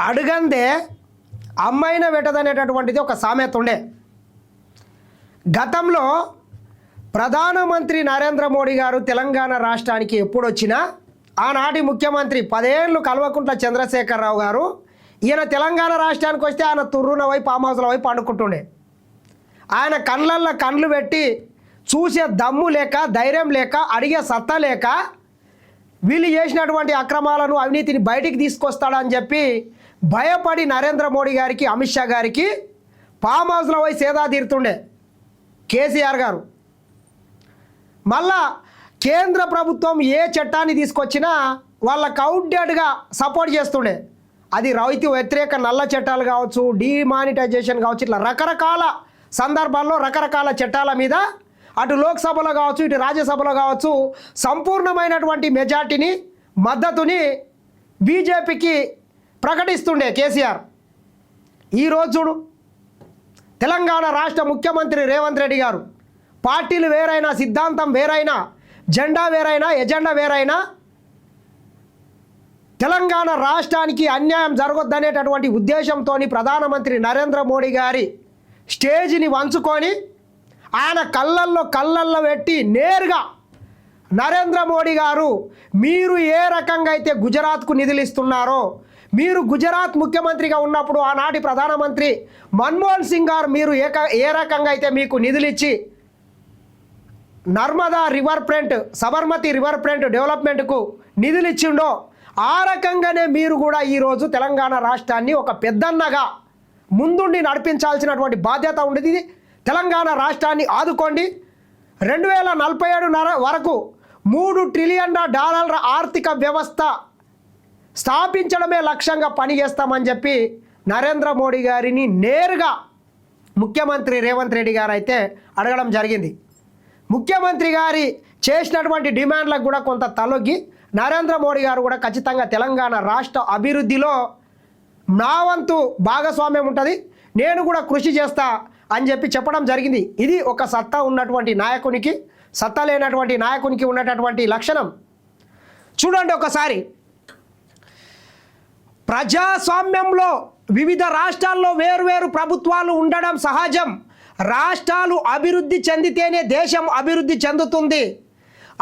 అడుగందే అమ్మాయిన పెట్టదనేటటువంటిది ఒక సామెత ఉండే. గతంలో ప్రధానమంత్రి నరేంద్ర మోడీ గారు తెలంగాణ రాష్ట్రానికి ఎప్పుడు వచ్చినా ఆనాటి ముఖ్యమంత్రి 10 ఏళ్ళు కల్వకుంట్ల చంద్రశేఖరరావు గారు ఈయన తెలంగాణ రాష్ట్రానికి వస్తే ఆయన తుర్రున వైపు ఫామ్ హౌస్ల వైపు పండుకుంటుండే. ఆయన కళ్ళల్లో కళ్ళు పెట్టి చూసే దమ్ము లేక, ధైర్యం లేక, అడిగే సత్తా లేక వీళ్ళు చేసినటువంటి అక్రమాలను, అవినీతిని బయటికి తీసుకొస్తాడని చెప్పి భయపడి నరేంద్ర మోడీ గారికి, అమిత్ షా గారికి ఫామ్ హౌస్ల పోయి సేదా తీరుతుండే కేసీఆర్ గారు. మళ్ళా కేంద్ర ప్రభుత్వం ఏ చట్టాన్ని తీసుకొచ్చినా వాళ్ళకు అవుట్డేట్గా సపోర్ట్ చేస్తుండే. అది రైతు వ్యతిరేక నల్ల చట్టాలు కావచ్చు, డిమానిటైజేషన్ కావచ్చు, ఇట్లా రకరకాల సందర్భాల్లో రకరకాల చట్టాల మీద అటు లోక్సభలో కావచ్చు, ఇటు రాజ్యసభలో కావచ్చు సంపూర్ణమైనటువంటి మెజార్టీని, మద్దతుని బీజేపీకి ప్రకటిస్తుండే కేసీఆర్. ఈరోజు చూడు, తెలంగాణ రాష్ట్ర ముఖ్యమంత్రి రేవంత్ రెడ్డి గారు పార్టీలు వేరైనా, సిద్ధాంతం వేరైనా, జెండా వేరైనా, ఎజెండా వేరైనా తెలంగాణ రాష్ట్రానికి అన్యాయం జరగొద్దనేటటువంటి ఉద్దేశంతో ప్రధానమంత్రి నరేంద్ర మోడీ గారి స్టేజ్ని వంచుకొని ఆయన కళ్ళల్లో పెట్టి నేరుగా నరేంద్ర మోడీ గారు మీరు ఏ రకంగా అయితే గుజరాత్కు నిధులు ఇస్తున్నారో, మీరు గుజరాత్ ముఖ్యమంత్రిగా ఉన్నప్పుడు ఆనాటి ప్రధానమంత్రి మన్మోహన్ సింగ్ గారు మీరు ఏ రకంగా అయితే మీకు నిధులు ఇచ్చి Narmada river front, Sabarmati river front డెవలప్మెంట్కు నిధులు ఇచ్చిండో ఆ రకంగానే మీరు కూడా ఈరోజు తెలంగాణ రాష్ట్రాన్ని ఒక పెద్దన్నగా ముందుండి నడిపించాల్సినటువంటి బాధ్యత ఉండేది. తెలంగాణ రాష్ట్రాన్ని ఆదుకోండి. 2047 వరకు $3 ట్రిలియన్ ఆర్థిక వ్యవస్థ స్థాపించడమే లక్ష్యంగా పనిచేస్తామని చెప్పి నరేంద్ర మోడీ గారిని నేరుగా ముఖ్యమంత్రి రేవంత్ రెడ్డి గారు అయితే అడగడం జరిగింది. ముఖ్యమంత్రి గారి చేసినటువంటి డిమాండ్లకు కూడా కొంత తలొగ్గి నరేంద్ర మోడీ గారు కూడా ఖచ్చితంగా తెలంగాణ రాష్ట్ర అభివృద్ధిలో నా వంతు భాగస్వామ్యం ఉంటుంది, నేను కూడా కృషి చేస్తా అని చెప్పి చెప్పడం జరిగింది. ఇది ఒక సత్తా ఉన్నటువంటి నాయకునికి, సత్తా లేనటువంటి నాయకునికి ఉన్నటువంటి లక్షణం. చూడండి ఒకసారి, ప్రజాస్వామ్యంలో వివిధ రాష్ట్రాల్లో వేరువేరు ప్రభుత్వాలు ఉండడం సహజం. రాష్ట్రాలు అభివృద్ధి చెందితేనే దేశం అభివృద్ధి చెందుతుంది.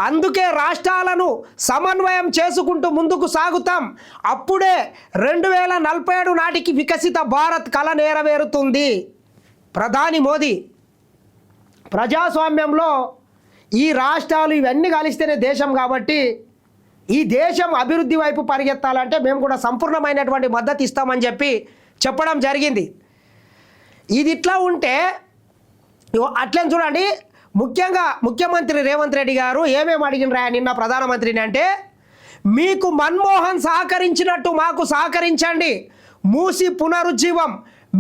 అందుకే రాష్ట్రాలను సమన్వయం చేసుకుంటూ ముందుకు సాగుతాం. అప్పుడే 2047 నాటికి వికసిత భారత్ కల నెరవేరుతుంది. ప్రధాని మోదీ ప్రజాస్వామ్యంలో ఈ రాష్ట్రాలు ఇవన్నీ కలిస్తేనే దేశం కాబట్టి ఈ దేశం అభివృద్ధి వైపు పరిగెత్తాలంటే మేము కూడా సంపూర్ణమైనటువంటి మద్దతు ఇస్తామని చెప్పి చెప్పడం జరిగింది. ఇది ఇట్లా ఉంటే అట్లని చూడండి, ముఖ్యంగా ముఖ్యమంత్రి రేవంత్ రెడ్డి గారు ఏమేమి అడిగినరా నిన్న ప్రధానమంత్రిని అంటే, మీకు మన్మోహన్ సహకరించినట్టు మాకు సహకరించండి, మూసి పునరుజ్జీవం,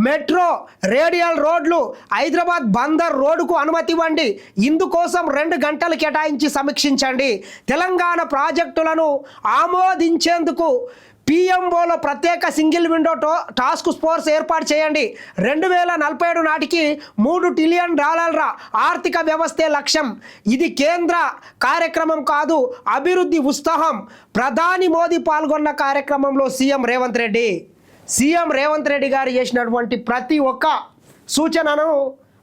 మెట్రో, రేడియల్ రోడ్లు, హైదరాబాద్ బందర్ రోడ్డుకు అనుమతి ఇవ్వండి, ఇందుకోసం 2 గంటలు కేటాయించి సమీక్షించండి, తెలంగాణ ప్రాజెక్టులను ఆమోదించేందుకు పిఎంఓలో ప్రత్యేక సింగిల్ విండో టాస్క్ ఫోర్స్ ఏర్పాటు చేయండి, 2047 నాటికి $3 ట్రిలియన్ ఆర్థిక వ్యవస్థే లక్ష్యం, ఇది కేంద్ర కార్యక్రమం కాదు, అభివృద్ధి ఉత్సాహం. ప్రధాని మోదీ పాల్గొన్న కార్యక్రమంలో సీఎం రేవంత్ రెడ్డి గారు చేసినటువంటి ప్రతి ఒక్క సూచనను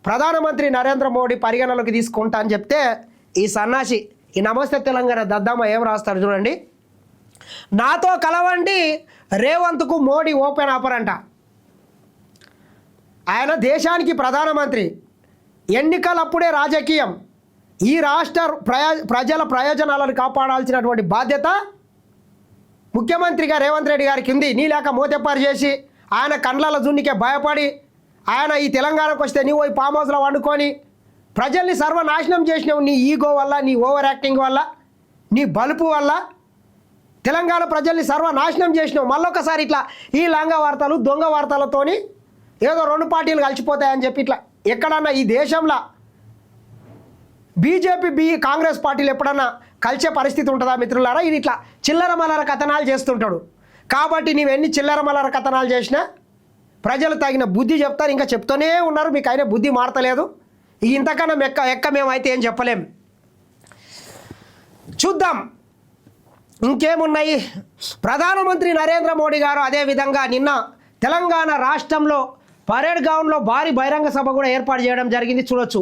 ప్రధానమంత్రి నరేంద్ర మోడీ పరిగణలోకి తీసుకుంటా అని చెప్తే ఈ సన్నాసి, ఈ నమస్తే తెలంగాణ దద్దామ ఏం రాస్తాడు చూడండి, నాతో కలవండి రేవంత్కు మోడీ ఓపెన్ ఆఫర్ అంట. ఆయన దేశానికి ప్రధానమంత్రి, ఎన్నికలప్పుడే రాజకీయం, ఈ రాష్ట్ర ప్రజల ప్రయోజనాలను కాపాడాల్సినటువంటి బాధ్యత ముఖ్యమంత్రిగా రేవంత్ రెడ్డి గారికి ఉంది. నీ లేక మోతెప్పారు చేసి ఆయన కండ్ల జున్నికే భయపడి ఆయన ఈ తెలంగాణకు వస్తే నీవు ఈ ఫామ్ హౌస్లో వండుకొని ప్రజల్ని సర్వనాశనం చేసినావు. నీ ఈగో వల్ల, నీ ఓవర్ యాక్టింగ్ వల్ల, నీ బలుపు వల్ల తెలంగాణ ప్రజల్ని సర్వనాశనం చేసినావు. మళ్ళొకసారి ఇట్లా ఈ లంగా వార్తలు, దొంగ వార్తలతోని ఏదో 2 పార్టీలు కలిసిపోతాయని చెప్పి ఇట్లా ఎక్కడన్నా ఈ దేశంలో బీజేపీ కాంగ్రెస్ పార్టీలు ఎప్పుడన్నా కలిసే పరిస్థితి ఉంటుందా మిత్రులారా? ఇది ఇట్లా చిల్లర మల్లర కథనాలు చేస్తుంటాడు. కాబట్టి నీవెన్ని చిల్లర మల్లర కథనాలు చేసినా ప్రజలు తగిన బుద్ధి చెప్తారు, ఇంకా చెప్తూనే ఉన్నారు, మీకు అయినా బుద్ధి మారతలేదు. ఇంతకన్నా ఎక్క మేమైతే ఏం చెప్పలేం. చూద్దాం ఇంకేమున్నాయి? ప్రధానమంత్రి నరేంద్ర మోడీ గారు అదేవిధంగా నిన్న తెలంగాణ రాష్ట్రంలో పరేడ్ గ్రౌండ్లో భారీ బహిరంగ సభ కూడా ఏర్పాటు చేయడం జరిగింది. చూడొచ్చు.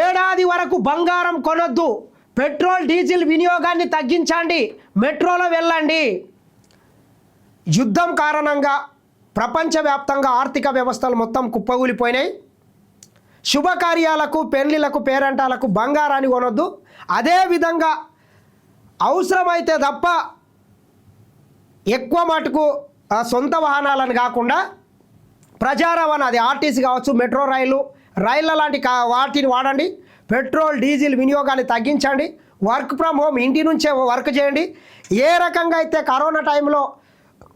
ఏడాది వరకు బంగారం కొనొద్దు, పెట్రోల్ డీజిల్ వినియోగాన్ని తగ్గించండి, మెట్రోలో వెళ్ళండి. యుద్ధం కారణంగా ప్రపంచవ్యాప్తంగా ఆర్థిక వ్యవస్థలు మొత్తం కుప్పగూలిపోయినాయి. శుభకార్యాలకు, పెళ్లిళ్లకు, పేరంటాలకు బంగారాన్ని కొనొద్దు. అదేవిధంగా అవసరమైతే తప్ప ఎక్కువ మటుకు సొంత వాహనాలను కాకుండా ప్రజా రవాణా, అది ఆర్టీసీ కావచ్చు, మెట్రో రైళ్ళ లాంటి వాటిని వాడండి. పెట్రోల్ డీజిల్ వినియోగాన్ని తగ్గించండి. వర్క్ ఫ్రమ్ హోమ్, ఇంటి నుంచే వర్క్ చేయండి. ఏ రకంగా అయితే కరోనా టైంలో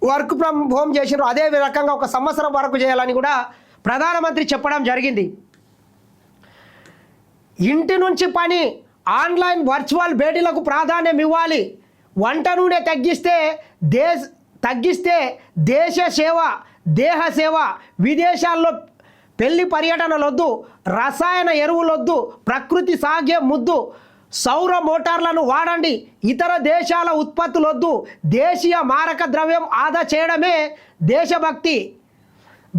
వర్క్ ఫ్రమ్ హోమ్ చేసినారో అదే రకంగా 1 సంవత్సరం వరకు చేయాలని కూడా ప్రధానమంత్రి చెప్పడం జరిగింది. ఇంటి నుంచి పని, ఆన్లైన్ వర్చువల్ భేటీలకు ప్రాధాన్యం ఇవ్వాలి. వంట నూనె తగ్గిస్తే దేశ సేవ, దేహ సేవ. విదేశాల్లో పెళ్లి పర్యటనలొద్దు, రసాయన ఎరువులొద్దు, ప్రకృతి సాగే ముద్దు. సౌర మోటార్లను వాడండి, ఇతర దేశాల ఉత్పత్తులొద్దు. దేశీయ మారక ద్రవ్యం ఆదా చేయడమే దేశభక్తి.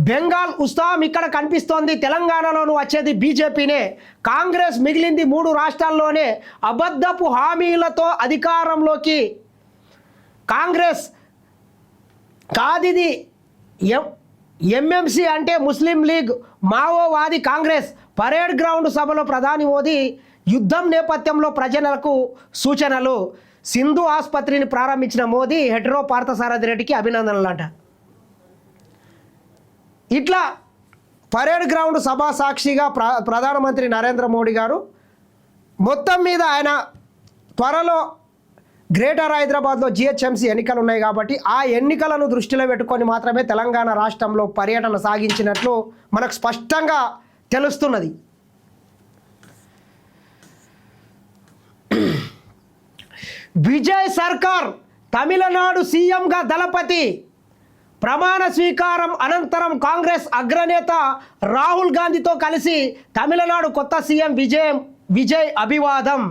బెంగాల్ ఉత్సాహం ఇక్కడ కనిపిస్తోంది. తెలంగాణలోనూ వచ్చేది బీజేపీనే. కాంగ్రెస్ మిగిలింది 3 రాష్ట్రాల్లోనే. అబద్ధపు హామీలతో అధికారంలోకి కాంగ్రెస్ కాదిది. ఎంఎంసీ అంటే ముస్లిం లీగ్, మావోవాది కాంగ్రెస్. పరేడ్ గ్రౌండ్ సభలో ప్రధాని మోదీ యుద్ధం నేపథ్యంలో ప్రజలకు సూచనలు. సింధు ఆసుపత్రిని ప్రారంభించిన మోదీ హెటరో పార్థసారథి రెడ్డికి అభినందనలంట. ఇట్లా పరేడ్ గ్రౌండ్ సభా సాక్షిగా ప్రధానమంత్రి నరేంద్ర మోడీ గారు మొత్తం మీద ఆయన త్వరలో గ్రేటర్ హైదరాబాద్లో జిహెచ్ఎంసీ ఎన్నికలు ఉన్నాయి కాబట్టి ఆ ఎన్నికలను దృష్టిలో పెట్టుకొని మాత్రమే తెలంగాణ రాష్ట్రంలో పర్యటన సాగించినట్లు మనకు స్పష్టంగా తెలుస్తున్నది. విజయ్ సర్కార్ తమిళనాడు సీఎంగా దళపతి. ప్రమాణ స్వీకారం అనంతరం కాంగ్రెస్ అగ్రనేత రాహుల్ గాంధీతో కలిసి తమిళనాడు కొత్త సీఎం విజయ్ అభివాదం.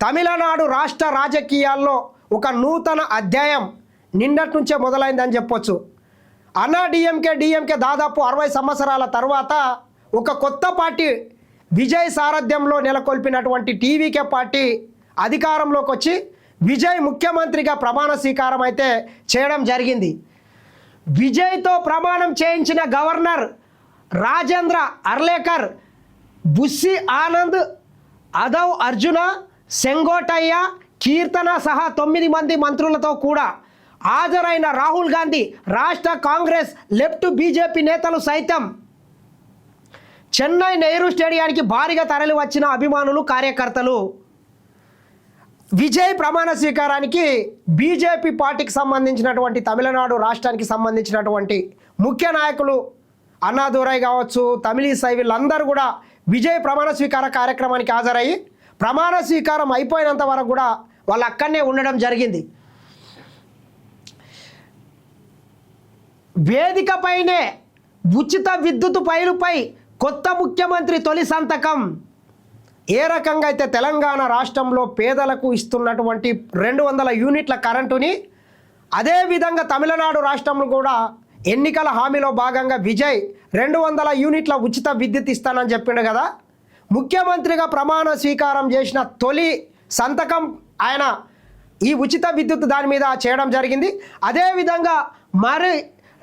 తమిళనాడు రాష్ట్ర రాజకీయాల్లో ఒక నూతన అధ్యాయం నిన్నటి నుంచే మొదలైందని చెప్పొచ్చు. అన్నా డిఎంకే దాదాపు 60 సంవత్సరాల తర్వాత ఒక కొత్త పార్టీ విజయ్ సారథ్యంలో నెలకొల్పినటువంటి టీవీకే పార్టీ అధికారంలోకి వచ్చి విజయ్ ముఖ్యమంత్రిగా ప్రమాణ స్వీకారం అయితే చేయడం జరిగింది. విజయ్తో ప్రమాణం చేయించిన గవర్నర్ రాజేంద్ర అర్లేకర్, బుస్సి ఆనంద్, అదవ్ అర్జున, సెంగోటయ్య, కీర్తన సహా 9 మంది మంత్రులతో కూడా హాజరైన రాహుల్ గాంధీ, రాష్ట్ర కాంగ్రెస్ లెఫ్ట్ బీజేపీ నేతలు సైతం చెన్నై నెహ్రూ స్టేడియానికి భారీగా తరలి వచ్చిన అభిమానులు, కార్యకర్తలు. విజయ్ ప్రమాణ స్వీకారానికి బీజేపీ పార్టీకి సంబంధించినటువంటి తమిళనాడు రాష్ట్రానికి సంబంధించినటువంటి ముఖ్య నాయకులు అన్నాదురై కావచ్చు, తమిళిసై, వీళ్ళందరూ కూడా విజయ్ ప్రమాణ స్వీకార కార్యక్రమానికి హాజరయ్యి ప్రమాణ స్వీకారం అయిపోయినంత వరకు కూడా వాళ్ళు అక్కడనే ఉండడం జరిగింది. వేదికపైనే ఉచిత విద్యుత్ పైలుపై కొత్త ముఖ్యమంత్రి తొలి సంతకం. ఏ రకంగా అయితే తెలంగాణ రాష్ట్రంలో పేదలకు ఇస్తున్నటువంటి 200 యూనిట్ల కరెంటుని అదేవిధంగా తమిళనాడు రాష్ట్రంలో కూడా ఎన్నికల హామీలో భాగంగా విజయ్ 200 యూనిట్ల ఉచిత విద్యుత్ ఇస్తానని చెప్పిండు కదా. ముఖ్యమంత్రిగా ప్రమాణ స్వీకారం చేసిన తొలి సంతకం ఆయన ఈ ఉచిత విద్యుత్ దాని మీద చేయడం జరిగింది. అదేవిధంగా మరి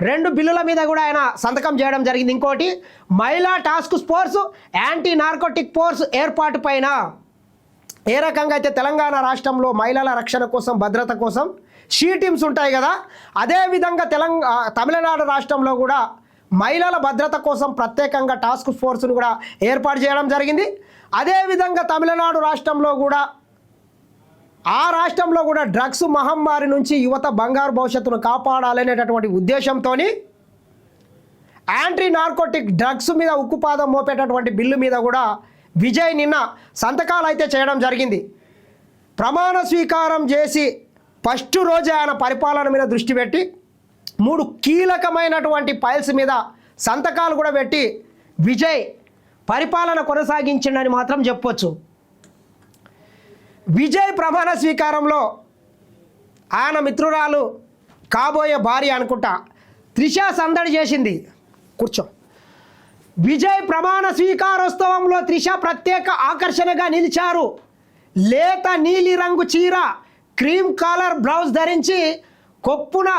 2 బిల్లుల మీద కూడా ఆయన సంతకం చేయడం జరిగింది. ఇంకోటి మహిళా task force, anti narcotic force ఏర్పాటు పైన. ఏ రకంగా అయితే తెలంగాణ రాష్ట్రంలో మహిళల రక్షణ కోసం, భద్రత కోసం షీ టీమ్స్ ఉంటాయి కదా, అదేవిధంగా తమిళనాడు రాష్ట్రంలో కూడా మహిళల భద్రత కోసం ప్రత్యేకంగా టాస్క్ ఫోర్స్ను కూడా ఏర్పాటు చేయడం జరిగింది. అదేవిధంగా తమిళనాడు రాష్ట్రంలో కూడా ఆ రాష్ట్రంలో కూడా డ్రగ్స్ మహమ్మారి నుంచి యువత బంగారు భవిష్యత్తును కాపాడాలనేటటువంటి ఉద్దేశంతో యాంటీ నార్కోటిక్ డ్రగ్స్ మీద ఉక్కుపాదం మోపేటటువంటి బిల్లు మీద కూడా విజయ్ నిన్న సంతకాలు అయితే చేయడం జరిగింది. ప్రమాణ స్వీకారం చేసి ఫస్ట్ రోజే ఆయన పరిపాలన మీద దృష్టి పెట్టి 3 కీలకమైనటువంటి ఫైల్స్ మీద సంతకాలు కూడా పెట్టి విజయ్ పరిపాలన కొనసాగించిండని మాత్రం చెప్పొచ్చు. విజయ్ ప్రమాణ స్వీకారంలో ఆయన మిత్రురాలు కాబోయే భార్య అనుకుంటా త్రిష సందడి చేసింది. కూర్చో. విజయ్ ప్రమాణ స్వీకారోత్సవంలో త్రిష ప్రత్యేక ఆకర్షణగా నిలిచారు. లేత నీలి రంగు చీర, క్రీమ్ కాలర్ బ్లౌజ్ ధరించి కొప్పున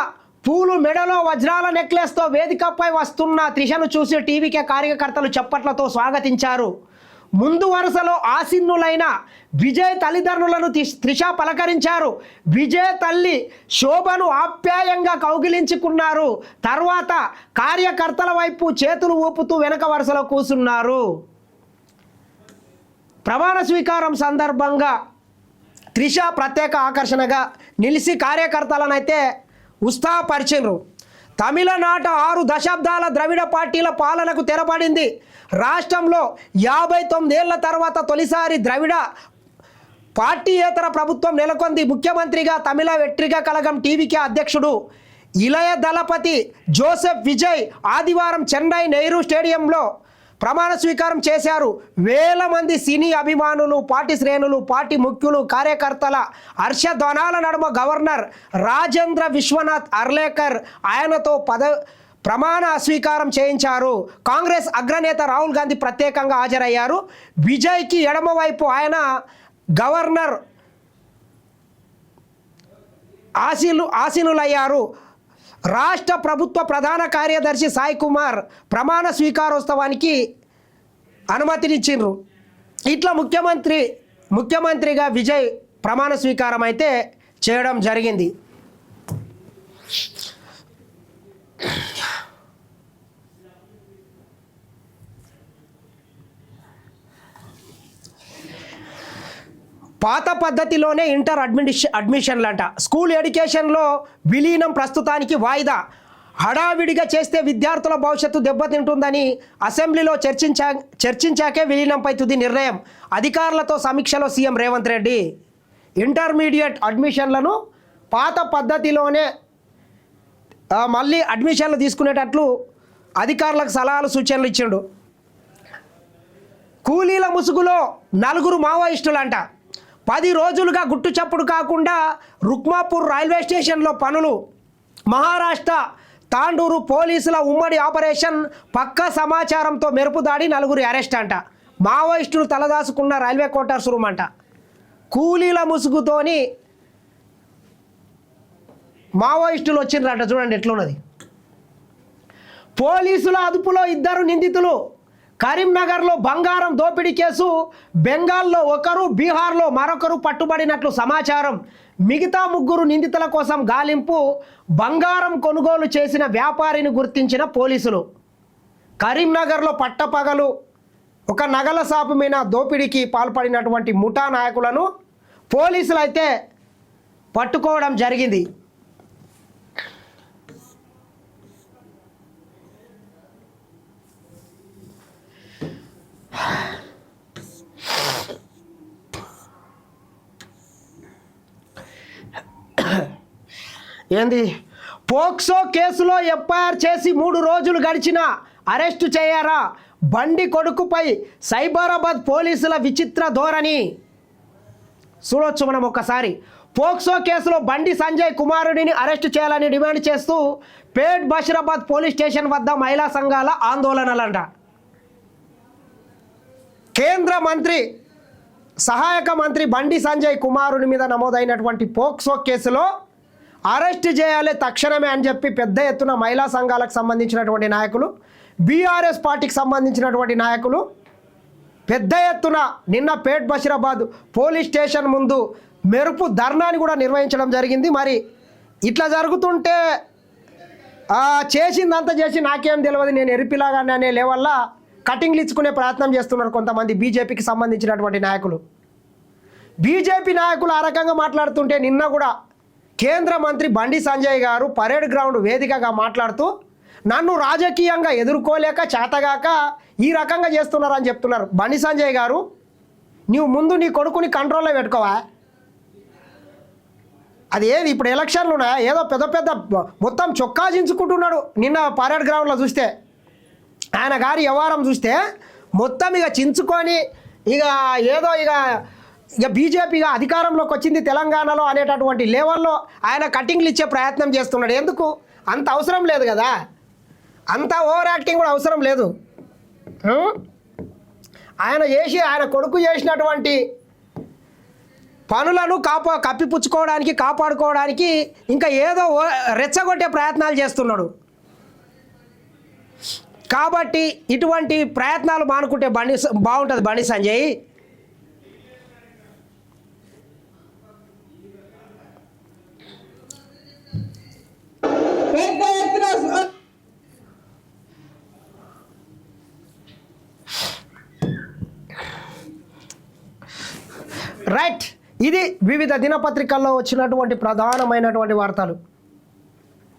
పూలు, మెడలో వజ్రాల నెక్లెస్తో వేదికపై వస్తున్న త్రిషను చూసి టీవీకే కార్యకర్తలు చప్పట్లతో స్వాగతించారు. ముందు వరుసలో ఆసీనులైన విజయ్ తల్లిదండ్రులను త్రిష పలకరించారు. విజయ్ తల్లి శోభను ఆప్యాయంగా కౌగిలించుకున్నారు. తర్వాత కార్యకర్తల వైపు చేతులు ఊపుతూ వెనక వరుసలో కూర్చున్నారు. ప్రమాణ స్వీకారం సందర్భంగా త్రిష ప్రత్యేక ఆకర్షణగా నిలిచి కార్యకర్తలనైతే ఉత్సాహపరిచిండ్రు. తమిళనాట 6 దశాబ్దాల ద్రవిడ పార్టీల పాలనకు తెరపడింది. రాష్ట్రంలో 59 ఏళ్ల తర్వాత తొలిసారి ద్రవిడ పార్టీయేతర ప్రభుత్వం నెలకొంది. ముఖ్యమంత్రిగా తమిళ వెట్రిగ కళగం టీవీకే అధ్యక్షుడు ఇళయ దళపతి జోసెఫ్ విజయ్ ఆదివారం చెన్నై నెహ్రూ స్టేడియంలో ప్రమాణ స్వీకారం చేశారు. వేల మంది సినీ అభిమానులు, పార్టీ శ్రేణులు, పార్టీ ముఖ్యులు, కార్యకర్తల హర్షధ్వానాల నడుమ గవర్నర్ రాజేంద్ర విశ్వనాథ్ అర్లేకర్ ఆయనతో ప్రమాణ స్వీకారం చేయించారు. కాంగ్రెస్ అగ్రనేత రాహుల్ గాంధీ ప్రత్యేకంగా హాజరయ్యారు. విజయ్కి ఎడమవైపు ఆయన గవర్నర్ ఆసీనులయ్యారు. రాష్ట్ర ప్రభుత్వ ప్రధాన కార్యదర్శి సాయి కుమార్ ప్రమాణ స్వీకారోత్సవానికి అనుమతినిచ్చిండ్రు. ఇట్లా ముఖ్యమంత్రిగా విజయ్ ప్రమాణ స్వీకారం అయితే చేయడం జరిగింది. పాత పద్ధతిలోనే ఇంటర్ అడ్మిషన్లంట. స్కూల్ ఎడ్యుకేషన్లో విలీనం ప్రస్తుతానికి వాయిదా. హడావిడిగా చేస్తే విద్యార్థుల భవిష్యత్తు దెబ్బతింటుందని అసెంబ్లీలో చర్చించాకే విలీనంపై తుది నిర్ణయం. అధికారులతో సమీక్షలో సీఎం రేవంత్ రెడ్డి ఇంటర్మీడియట్ అడ్మిషన్లను పాత పద్ధతిలోనే మళ్ళీ అడ్మిషన్లు తీసుకునేటట్లు అధికారులకు సలహాలు సూచనలు ఇచ్చిండు. కూలీల ముసుగులో 4 మావోయిస్టులంట. 10 రోజులుగా గుట్టు చప్పుడు కాకుండా రుక్మాపూర్ రైల్వే స్టేషన్లో పనులు. మహారాష్ట్ర తాండూరు పోలీసుల ఉమ్మడి ఆపరేషన్. పక్కా సమాచారంతో మెరుపు దాడి, 4 అరెస్ట్ అంట. మావోయిస్టులు తలదాచుకున్న రైల్వే క్వార్టర్స్ రూమ్ అంట. కూలీల ముసుగుతోని మావోయిస్టులు వచ్చిండ్రంట. చూడండి ఎట్లున్నది. పోలీసుల అదుపులో 2 నిందితులు. కరీంనగర్లో బంగారం దోపిడీ కేసు. బెంగాల్లో ఒకరు, బీహార్లో మరొకరు పట్టుబడినట్లు సమాచారం. మిగతా 3 నిందితుల కోసం గాలింపు. బంగారం కొనుగోలు చేసిన వ్యాపారిని గుర్తించిన పోలీసులు. కరీంనగర్లో పట్టపగలు ఒక నగల షాపు మీద దోపిడీకి పాల్పడినటువంటి ముఠా నాయకులను పోలీసులు అయితే పట్టుకోవడం జరిగింది. ఏంది? పోక్సో కేసులో ఎఫ్ఐఆర్ చేసి 3 రోజులు గడిచినా అరెస్టు చేయరా? బండి కొడుకుపై సైబరాబాద్ పోలీసుల విచిత్ర ధోరణి. చూడొచ్చు మనం ఒక్కసారి. పోక్సో కేసులో బండి సంజయ్ కుమారుడిని అరెస్టు చేయాలని డిమాండ్ చేస్తూ పేట్ బషీరాబాద్ పోలీస్ స్టేషన్ వద్ద మహిళా సంఘాల ఆందోళనలంట. కేంద్ర మంత్రి సహాయక మంత్రి బండి సంజయ్ కుమారుడి మీద నమోదైనటువంటి పోక్సో కేసులో అరెస్ట్ చేయాలి తక్షణమే అని చెప్పి పెద్ద ఎత్తున మహిళా సంఘాలకు సంబంధించినటువంటి నాయకులు, బీఆర్ఎస్ పార్టీకి సంబంధించినటువంటి నాయకులు పెద్ద ఎత్తున నిన్న పేట్ బషీరాబాద్ పోలీస్ స్టేషన్ ముందు మెరుపు ధర్నాని కూడా నిర్వహించడం జరిగింది. మరి ఇట్లా జరుగుతుంటే చేసిందంతా చేసి నాకేం తెలియదు, నేను ఎరిపిలాగానే అనే లెవెల్ల కటింగ్లు ఇచ్చుకునే ప్రయత్నం చేస్తున్నారు కొంతమంది బీజేపీకి సంబంధించినటువంటి నాయకులు. బీజేపీ నాయకులు ఆ రకంగా మాట్లాడుతుంటే నిన్న కూడా కేంద్ర మంత్రి బండి సంజయ్ గారు పరేడ్ గ్రౌండ్ వేదికగా మాట్లాడుతూ నన్ను రాజకీయంగా ఎదుర్కోలేక చేతగాక ఈ రకంగా చేస్తున్నారని చెప్తున్నారు. బండి సంజయ్ గారు, నీవు ముందు నీ కొడుకుని కంట్రోల్లో పెట్టుకోవా. అది ఏది ఇప్పుడు ఎలక్షన్లు ఉన్నాయా? ఏదో పెద్ద మొత్తం చొక్కా చించుకుంటున్నాడు. నిన్న పరేడ్ గ్రౌండ్లో చూస్తే ఆయన గారి వ్యవహారం చూస్తే మొత్తం ఇక చించుకొని ఇక ఏదో ఇక ఇక బీజేపీగా అధికారంలోకి వచ్చింది తెలంగాణలో అనేటటువంటి లెవెల్లో ఆయన కటింగ్లు ఇచ్చే ప్రయత్నం చేస్తున్నాడు. ఎందుకు? అంత అవసరం లేదు కదా, అంత ఓవర్ యాక్టింగ్ కూడా అవసరం లేదు. ఆయన కొడుకు చేసినటువంటి పనులను కప్పిపుచ్చుకోవడానికి కాపాడుకోవడానికి ఇంకా ఏదో రెచ్చగొట్టే ప్రయత్నాలు చేస్తున్నాడు. కాబట్టి ఇటువంటి ప్రయత్నాలు మానుకుంటే బాగుంటుంది బండి సంజయ్. రైట్, ఇది వివిధ దినపత్రికల్లో వచ్చినటువంటి ప్రధానమైనటువంటి వార్తలు.